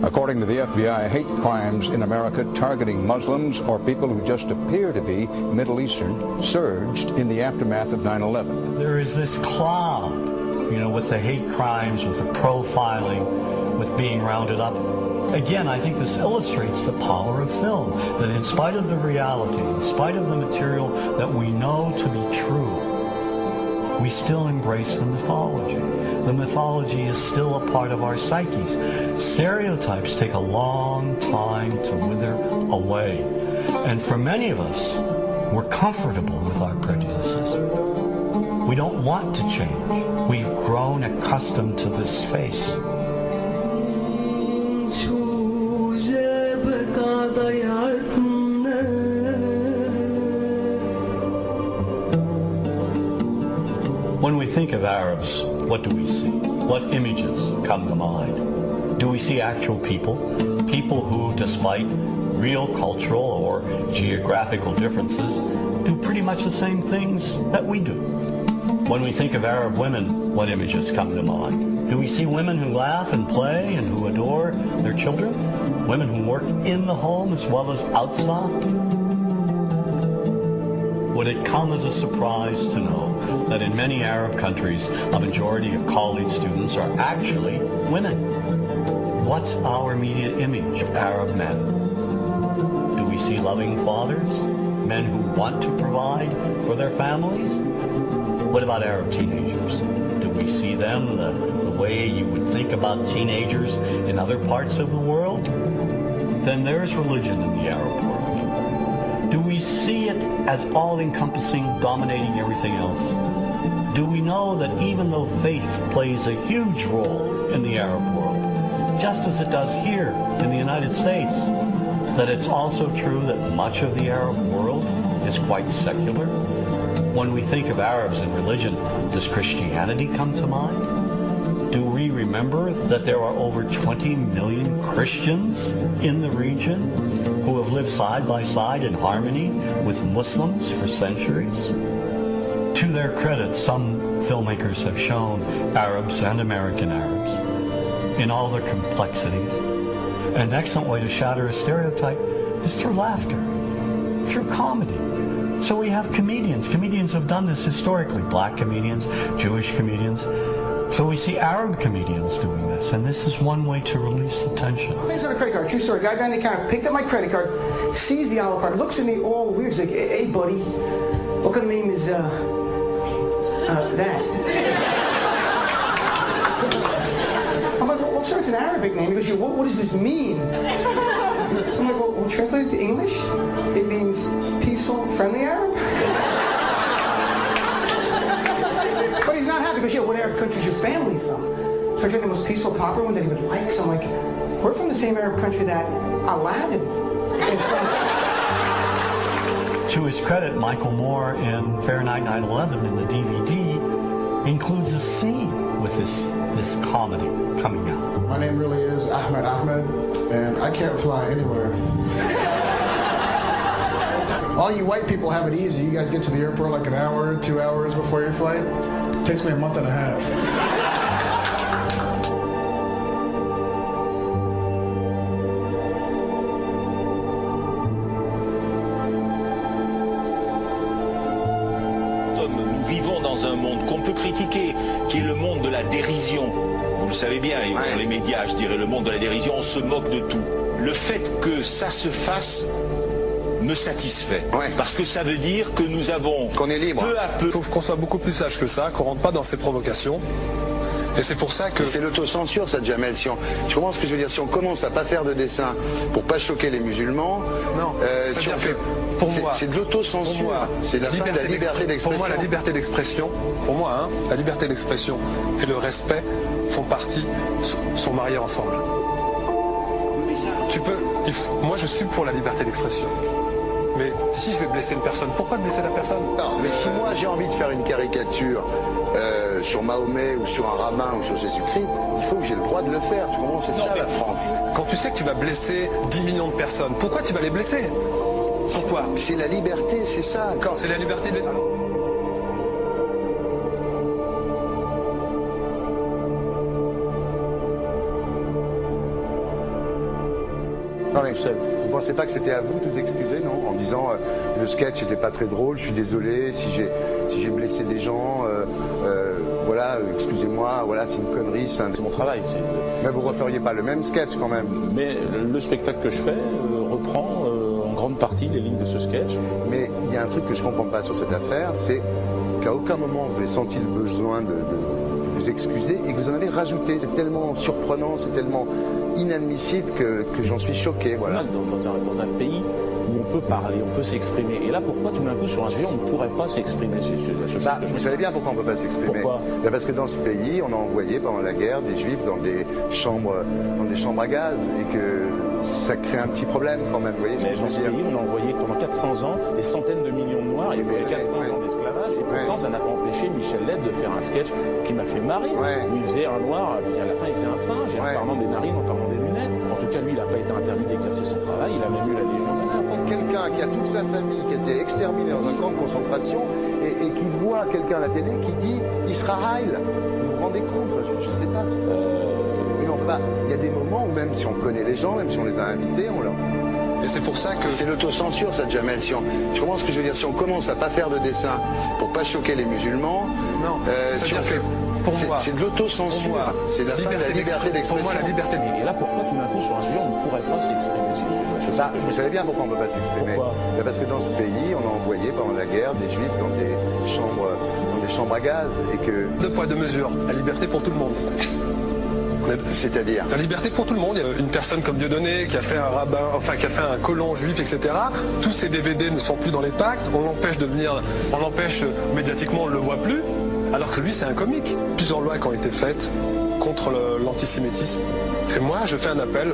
According to the FBI, hate crimes in America targeting Muslims or people who just appear to be Middle Eastern surged in the aftermath of 9/11. There is this cloud, with the hate crimes, with the profiling, with being rounded up. Again, I think this illustrates the power of film, that in spite of the reality, in spite of the material that we know to be true, we still embrace the mythology. The mythology is still a part of our psyches. Stereotypes take a long time to wither away. And for many of us, we're comfortable with our prejudices. We don't want to change. We've grown accustomed to this face. When we think of Arabs, what do we see? What images come to mind? Do we see actual people? People who, despite real cultural or geographical differences, do pretty much the same things that we do. When we think of Arab women, what images come to mind? Do we see women who laugh and play and who adore their children? Women who work in the home as well as outside? Would it come as a surprise to know that in many Arab countries, a majority of college students are actually women? What's our immediate image of Arab men? Do we see loving fathers? Men who want to provide for their families? What about Arab teenagers? Do we see them the way you would think about teenagers in other parts of the world? Then there's religion in the Arab world. Do we see it as all-encompassing, dominating everything else? Do we know that even though faith plays a huge role in the Arab world, just as it does here in the United States, that it's also true that much of the Arab world is quite secular? When we think of Arabs and religion, does Christianity come to mind? Do we remember that there are over 20 million Christians in the region who have lived side by side in harmony with Muslims for centuries? To their credit, some filmmakers have shown Arabs and American Arabs in all their complexities. An excellent way to shatter a stereotype is through laughter, through comedy. So we have comedians. Comedians have done this historically. Black comedians, Jewish comedians. So we see Arab comedians doing this, and this is one way to release the tension. My name's on a credit card, true story. Guy behind the counter picked up my credit card, sees the Olive Garden, looks at me all weird. He's like, hey, buddy, what kind of name is, that? I'm like, well, sir, it's an Arabic name. He goes, yeah, what does this mean? So I'm like, well, translate it to English. It means peaceful, friendly Arab. But he's not happy because, yeah, what Arab country is your family from? So I tried the most peaceful, proper one that he would like. So I'm like, we're from the same Arab country that Aladdin is from. To his credit, Michael Moore in Fahrenheit 9/11 in the DVD includes a scene with this comedy coming out. My name really is Ahmed, and I can't fly anywhere. All you white people have it easy. You guys get to the airport like an hour, 2 hours before your flight. It takes me a month and a half. Nous vivons dans un monde qu'on peut critiquer, qui est le monde de la dérision. Vous le savez bien, dans les médias, je dirais le monde de la dérision, on se moque de tout. Le fait que ça se fasse me satisfait. Parce que ça veut dire que nous avons, qu'on est libre. Peu à peu... Il faut qu'on soit beaucoup plus sage que ça, qu'on rentre pas dans ces provocations. Et c'est pour ça que... C'est l'autocensure, ça, Jamel. Tu comprends ce que je veux dire? Si on commence à pas faire de dessin pour pas choquer les musulmans... Non, si on fait... Pour moi, c'est de l'autocensure. C'est la fin de la liberté d'expression. Pour moi, la liberté d'expression, la liberté d'expression et le respect font partie, sont mariés ensemble. Moi, je suis pour la liberté d'expression. Mais si je vais blesser une personne, pourquoi blesser la personne? Non, mais si moi j'ai envie de faire une caricature sur Mahomet ou sur un rabbin ou sur Jésus-Christ, il faut que j'ai le droit de le faire. Tu comprends? C'est ça la France. Quand tu sais que tu vas blesser 10 millions de personnes, pourquoi tu vas les blesser? Pourquoi? C'est la liberté, c'est ça. C'est la liberté de... tout seul. Vous pensez pas que c'était à vous de vous excuser, non? En disant le sketch n'était pas très drôle, je suis désolé si j'ai blessé des gens, voilà, excusez-moi, voilà, c'est une connerie. C'est mon travail. Mais vous referiez pas le même sketch quand même? Mais le spectacle que je fais reprend en grande partie les lignes de ce sketch. Mais il y a un truc que je comprends pas sur cette affaire, c'est qu'à aucun moment vous avez senti le besoin de vous excuser et que vous en avez rajouté. C'est tellement surprenant, c'est tellement inadmissible que j'en suis choqué. Voilà. Dans un pays où on peut parler, on peut s'exprimer. Et là, pourquoi tout d'un coup, sur un sujet, on ne pourrait pas s'exprimer? Vous savez bien pourquoi on ne peut pas s'exprimer. Pourquoi? Parce que dans ce pays, on a envoyé pendant la guerre des juifs dans des chambres à gaz et que ça crée un petit problème quand même. Vous voyez ce que je veux dire? Dans ce pays, on a envoyé pendant 400 ans des centaines de millions de Noirs. Il y a eu 400 ans d'esclavage. Et pourtant, ça n'a pas empêché Michel Leb de faire un sketch qui m'a fait marrer. Où il faisait un noir, et à la fin, il faisait un singe. Et en parlant des narines, en parlant des lunettes. En tout cas, lui, il n'a pas été interdit d'exercer son travail. Il a même eu la Légion d'honneur. Quelqu'un qui a toute sa famille qui a été exterminé dans un camp de concentration et qui voit quelqu'un à la télé qui dit Israël. Vous vous rendez compte? Je sais pas. Mais non, pas. Il y a des moments où même si on connaît les gens, même si on les a invités, on leur... Et c'est pour ça que... C'est l'autocensure, ça, Jamel. Tu comprends ce que je veux dire? Si on commence à pas faire de dessin pour pas choquer les musulmans... Non, c'est-à-dire que pour moi... C'est de l'autocensure. C'est la liberté d'expression. Pour moi, la liberté... Et là, pourquoi tout d'un coup, sur un sujet, on ne pourrait pas s'exprimer? Vous savez bien pourquoi on ne peut pas s'exprimer. Parce que dans ce pays, on a envoyé pendant la guerre des juifs dans des chambres à gaz et que... Deux poids, deux mesures. La liberté pour tout le monde. C'est-à-dire la liberté pour tout le monde. Il y a une personne comme Dieudonné qui a fait un rabbin, enfin qui a fait un colon juif, etc. Tous ces DVD ne sont plus dans les pactes. On l'empêche médiatiquement, on ne le voit plus. Alors que lui, c'est un comique. Plusieurs lois qui ont été faites contre l'antisémitisme. Et moi, je fais un appel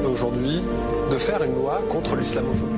aujourd'hui de faire une loi contre l'islamophobie.